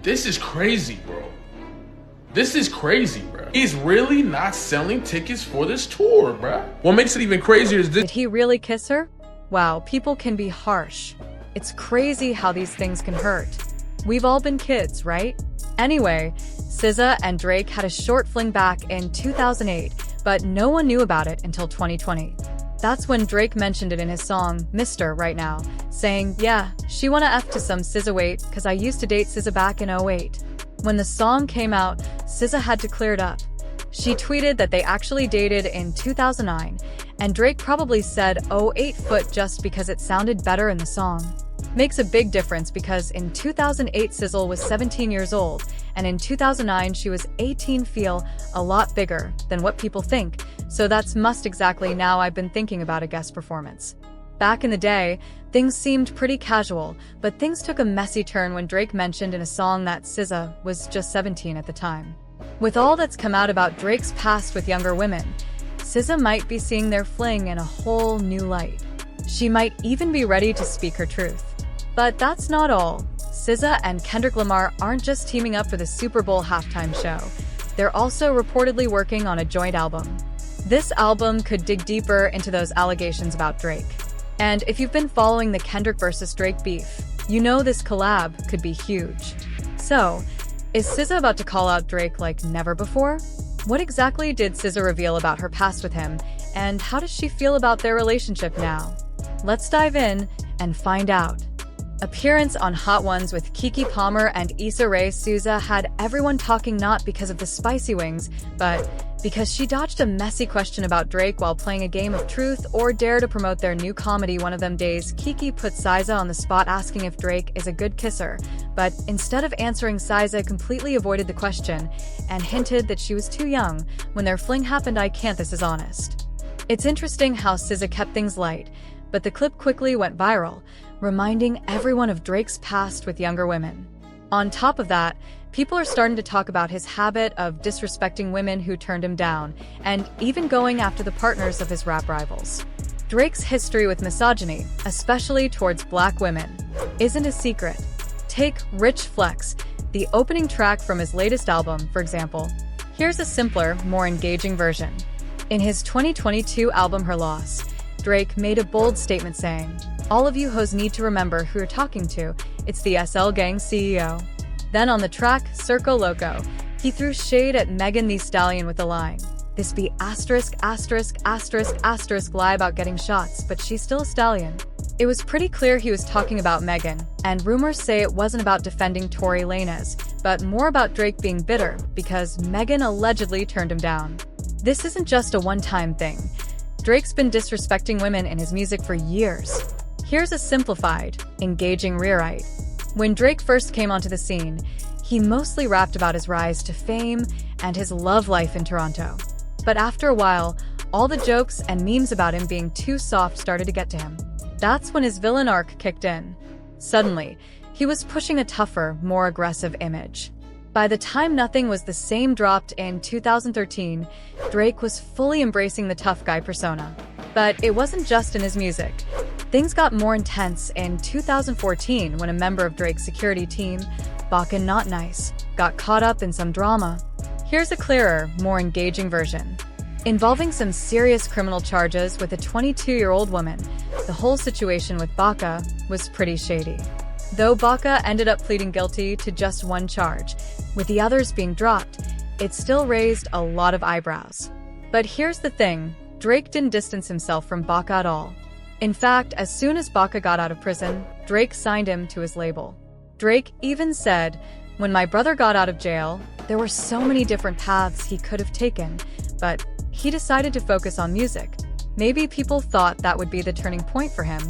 This is crazy, bro. This is crazy, bro. He's really not selling tickets for this tour, bro. What makes it even crazier is this. Did he really kiss her? Wow, people can be harsh. It's crazy how these things can hurt. We've all been kids, right? Anyway, SZA and Drake had a short fling back in 2008, but no one knew about it until 2020. That's when Drake mentioned it in his song, Mr. Right Now, saying, yeah, she wanna F to some SZA wait, cause I used to date SZA back in 08. When the song came out, SZA had to clear it up. She tweeted that they actually dated in 2009, and Drake probably said 08 foot just because it sounded better in the song. Makes a big difference because in 2008 SZA was 17 years old, and in 2009 she was 18. Feel a lot bigger than what people think, so that's must exactly now I've been thinking about a guest performance. Back in the day, things seemed pretty casual, but things took a messy turn when Drake mentioned in a song that SZA was just 17 at the time. With all that's come out about Drake's past with younger women, SZA might be seeing their fling in a whole new light. She might even be ready to speak her truth. But that's not all. SZA and Kendrick Lamar aren't just teaming up for the Super Bowl halftime show. They're also reportedly working on a joint album. This album could dig deeper into those allegations about Drake. And if you've been following the Kendrick versus Drake beef, you know this collab could be huge. So, is SZA about to call out Drake like never before? What exactly did SZA reveal about her past with him, and how does she feel about their relationship now? Let's dive in and find out. Appearance on Hot Ones with Keke Palmer and Issa Rae. SZA had everyone talking not because of the spicy wings, but because she dodged a messy question about Drake while playing a game of truth or dare to promote their new comedy One of Them Days. Keke put SZA on the spot asking if Drake is a good kisser, but instead of answering, SZA completely avoided the question and hinted that she was too young when their fling happened. I can't, this is honest. It's interesting how SZA kept things light, but the clip quickly went viral, reminding everyone of Drake's past with younger women. On top of that, people are starting to talk about his habit of disrespecting women who turned him down, and even going after the partners of his rap rivals. Drake's history with misogyny, especially towards black women, isn't a secret. Take Rich Flex, the opening track from his latest album, for example. Here's a simpler, more engaging version. In his 2022 album Her Loss, Drake made a bold statement saying, "All of you hoes need to remember who you're talking to, it's the SL Gang CEO." Then on the track, Circo Loco, he threw shade at Megan Thee Stallion with the line, "This be asterisk, asterisk, asterisk, asterisk lie about getting shots, but she's still a stallion." It was pretty clear he was talking about Megan, and rumors say it wasn't about defending Tory Lanez, but more about Drake being bitter because Megan allegedly turned him down. This isn't just a one-time thing. Drake's been disrespecting women in his music for years. Here's a simplified, engaging rewrite. When Drake first came onto the scene, he mostly rapped about his rise to fame and his love life in Toronto. But after a while, all the jokes and memes about him being too soft started to get to him. That's when his villain arc kicked in. Suddenly, he was pushing a tougher, more aggressive image. By the time Nothing Was the Same dropped in 2013, Drake was fully embracing the tough guy persona. But it wasn't just in his music. Things got more intense in 2014 when a member of Drake's security team, Baca Not Nice, got caught up in some drama. Here's a clearer, more engaging version. Involving some serious criminal charges with a 22-year-old woman, the whole situation with Baca was pretty shady. Though Baca ended up pleading guilty to just one charge, with the others being dropped, it still raised a lot of eyebrows. But here's the thing, Drake didn't distance himself from Baca at all. In fact, as soon as Baca got out of prison, Drake signed him to his label. Drake even said, "When my brother got out of jail, there were so many different paths he could have taken, but he decided to focus on music. Maybe people thought that would be the turning point for him."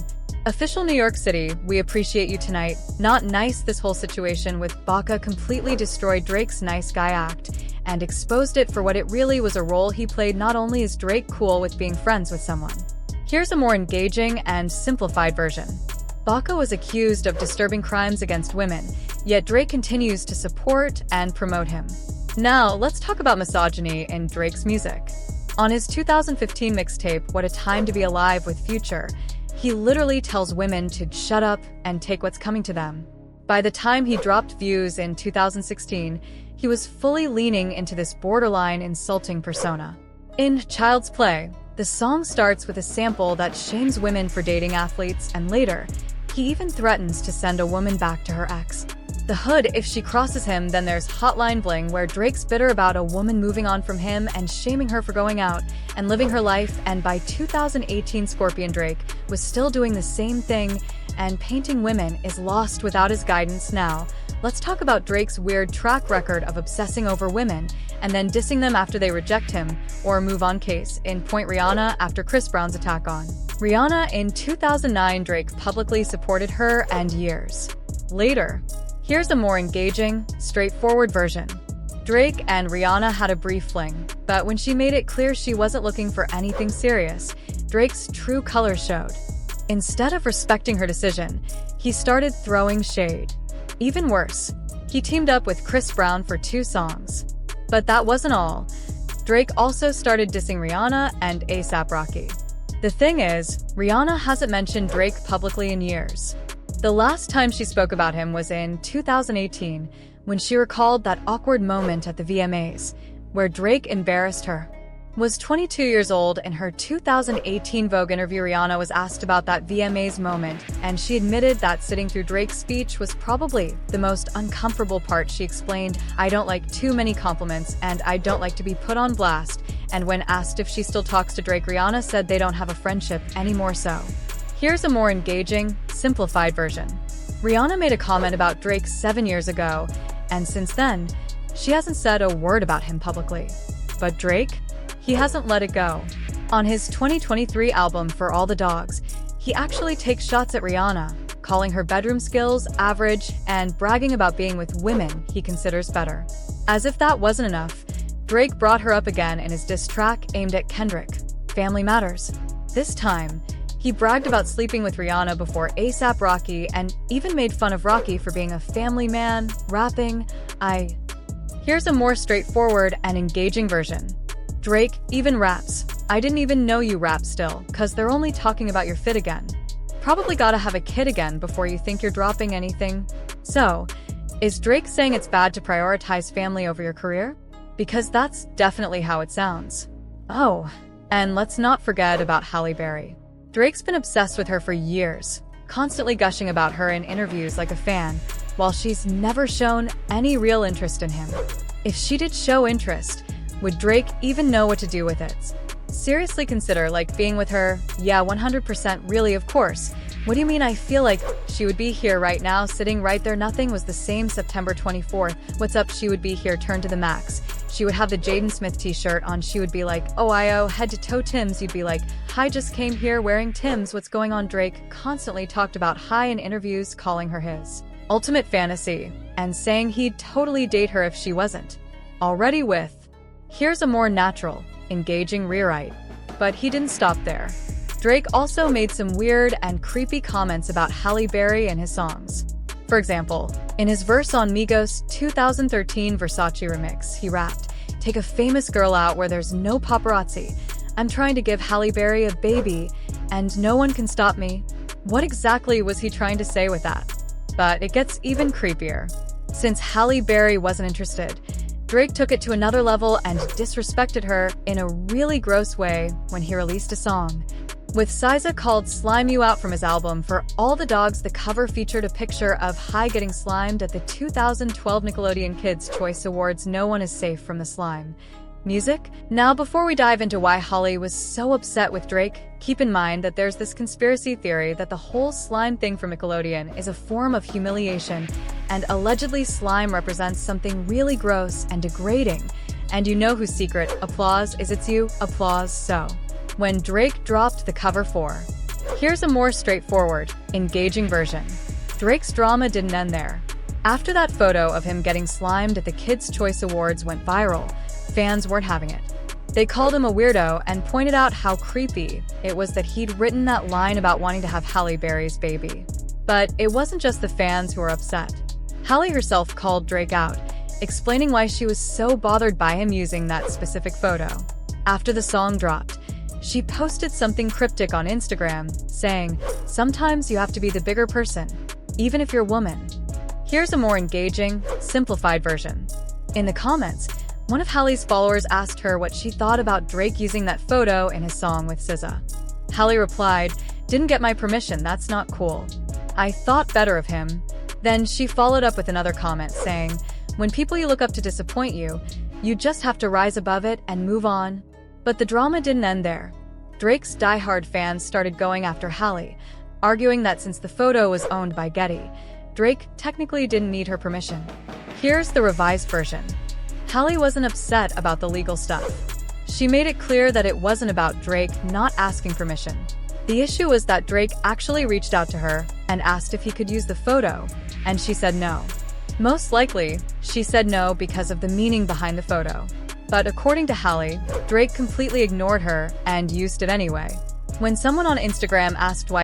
Official New York City, we appreciate you tonight. Not nice. This whole situation with Baca completely destroyed Drake's nice guy act and exposed it for what it really was, a role he played. Not only is Drake cool with being friends with someone. Here's a more engaging and simplified version. Baca was accused of disturbing crimes against women, yet Drake continues to support and promote him. Now, let's talk about misogyny in Drake's music. On his 2015 mixtape, What a Time to Be Alive with Future, he literally tells women to shut up and take what's coming to them. By the time he dropped Views in 2016, he was fully leaning into this borderline insulting persona. In Child's Play, the song starts with a sample that shames women for dating athletes, and later, he even threatens to send a woman back to her ex. The Hood, if she crosses him, then there's Hotline Bling, where Drake's bitter about a woman moving on from him and shaming her for going out and living her life, and by 2018 Scorpion Drake was still doing the same thing, and painting women is lost without his guidance now. Let's talk about Drake's weird track record of obsessing over women and then dissing them after they reject him or move on. Case in point, Rihanna after Chris Brown's attack on Rihanna in 2009, Drake publicly supported her, and years later, here's a more engaging, straightforward version. Drake and Rihanna had a brief fling, but when she made it clear she wasn't looking for anything serious, Drake's true colors showed. Instead of respecting her decision, he started throwing shade. Even worse, he teamed up with Chris Brown for 2 songs. But that wasn't all. Drake also started dissing Rihanna and ASAP Rocky. The thing is, Rihanna hasn't mentioned Drake publicly in years. The last time she spoke about him was in 2018, when she recalled that awkward moment at the VMAs, where Drake embarrassed her. Was 22 years old. In her 2018 Vogue interview, Rihanna was asked about that VMAs moment, and she admitted that sitting through Drake's speech was probably the most uncomfortable part. She explained, "I don't like too many compliments, and I don't like to be put on blast." And when asked if she still talks to Drake, Rihanna said they don't have a friendship anymore. So here's a more engaging, simplified version. Rihanna made a comment about Drake 7 years ago, and since then, she hasn't said a word about him publicly. But Drake? He hasn't let it go. On his 2023 album For All the Dogs, he actually takes shots at Rihanna, calling her bedroom skills average and bragging about being with women he considers better. As if that wasn't enough, Drake brought her up again in his diss track aimed at Kendrick, Family Matters. This time, he bragged about sleeping with Rihanna before ASAP Rocky and even made fun of Rocky for being a family man, rapping, Here's a more straightforward and engaging version. Drake even raps, "I didn't even know you rap still, 'cause they're only talking about your fit again. Probably gotta have a kid again before you think you're dropping anything." So, is Drake saying it's bad to prioritize family over your career? Because that's definitely how it sounds. Oh, and let's not forget about Halle Berry. Drake's been obsessed with her for years, constantly gushing about her in interviews like a fan, while she's never shown any real interest in him. If she did show interest, would Drake even know what to do with it? Seriously consider, like, being with her? Yeah, 100% really, of course. What do you mean? I feel like she would be here right now, sitting right there. Nothing was the same September 24th. What's up? She would be here, turned to the max. She would have the Jaden Smith t-shirt on. She would be like, "Oh, head to toe Tim's." You'd be like, "Hi, just came here wearing Tim's. What's going on?" Drake constantly talked about Hi in interviews, calling her his ultimate fantasy, and saying he'd totally date her if she wasn't already with. Here's a more natural, engaging rewrite. But he didn't stop there. Drake also made some weird and creepy comments about Halle Berry in his songs. For example, in his verse on Migos' 2013 Versace remix, he rapped, "Take a famous girl out where there's no paparazzi. I'm trying to give Halle Berry a baby, and no one can stop me." What exactly was he trying to say with that? But it gets even creepier. Since Halle Berry wasn't interested, Drake took it to another level and disrespected her in a really gross way when he released a song with SZA called Slime You Out from his album For All the Dogs. The cover featured a picture of Hai getting slimed at the 2012 Nickelodeon Kids' Choice Awards. No one is safe from the slime music. Now, before we dive into why Halle was so upset with Drake, keep in mind that there's this conspiracy theory that the whole slime thing from Nickelodeon is a form of humiliation, and allegedly slime represents something really gross and degrading. And you know whose secret applause is? It's you, applause. So, when Drake dropped the cover for, here's a more straightforward, engaging version. Drake's drama didn't end there. After that photo of him getting slimed at the Kids' Choice Awards went viral, fans weren't having it. They called him a weirdo and pointed out how creepy it was that he'd written that line about wanting to have Halle Berry's baby. But it wasn't just the fans who were upset. Halle herself called Drake out, explaining why she was so bothered by him using that specific photo. After the song dropped, she posted something cryptic on Instagram, saying, "Sometimes you have to be the bigger person, even if you're a woman." Here's a more engaging, simplified version. In the comments, one of Halle's followers asked her what she thought about Drake using that photo in his song with SZA. Halle replied, "Didn't get my permission, that's not cool. I thought better of him." Then she followed up with another comment saying, "When people you look up to disappoint you, you just have to rise above it and move on." But the drama didn't end there. Drake's diehard fans started going after Halle, arguing that since the photo was owned by Getty, Drake technically didn't need her permission. Here's the revised version. Halle wasn't upset about the legal stuff. She made it clear that it wasn't about Drake not asking permission. The issue was that Drake actually reached out to her and asked if he could use the photo, and she said no. Most likely, she said no because of the meaning behind the photo. But according to Halle, Drake completely ignored her and used it anyway. When someone on Instagram asked why